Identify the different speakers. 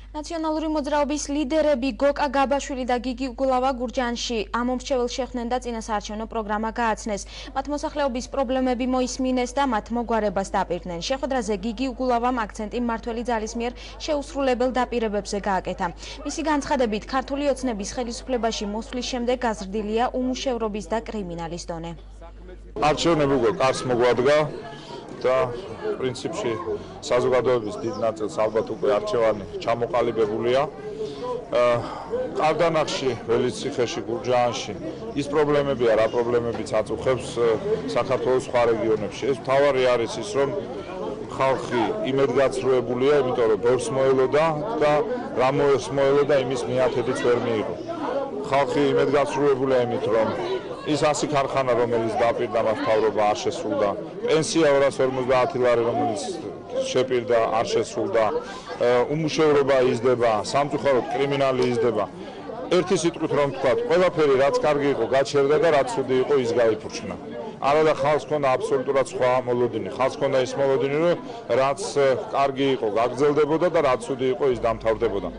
Speaker 1: ნაციონალური მოძრაობის ლიდერები გოკა გაბაშვილი და გიგი უგულავა გურჯაანში ამომრჩეველს შეხვდნენ და წინასაარჩევნო პროგრამა გააცნეს. მათ მოსახლეობის პრობლემები მოისმინეს და მათ მოგვარებას დაპირდნენ. შეხვედრაზე გიგი უგულავამ აქცენტი მმართველი ძალის მიერ შეუსრულებელ დაპირებებზე გააკეთა. მისი განცხადებით, ქართული ოცნების ხელისუფლებაში მოსვლის შემდეგ გაზრდილია უმუშევრობის და კრიმინალის დონე.
Speaker 2: არჩევნები უკვე კარს მოგვადგა და პრინციპში საზოგადოების დიდ ნაწილს ალბათ უკვე არჩევანი ჩამოყალიბებულია. ყარდანახში, ველიციხეში, გურჯაანში ის პრობლემებია, რა პრობლემებიც აწუხებს საქართველოს სხვა რეგიონებში. ეს მთავარი არის ის, რომ ხალხი იმედგაცრუებულია, იმიტომ რომ ბევრს მოელოდა და რა მოელოდა იმის მიათედიც ვერ მიიღო. ხალხი იმედგაცრუებულია იმით, რომ ის 100 ქარხანა, რომელიც დაპირდა მას მთავრობა არ შესრულდა, პენსია 250 ლარი, რომელიც შეპირდა არ შესრულდა, უმუშევრობა იზრდება, სამწუხაროდ კრიმინალი იზრდება. ერთი სიტყვით რომ ვთქვათ, ყველაფერი რაც კარგი იყო, გაჩერდა და რაც ცუდი იყო, ის გაიფურჩნა. არა და ხალხს ჰქონდა აბსოლუტურად სხვა მოლოდინი. ხალხს ჰქონდა ის მოლოდინი, რომ რაც კარგი იყო, გაგრძელდებოდა და რაც ცუდი იყო, ის დამთავრდებოდა.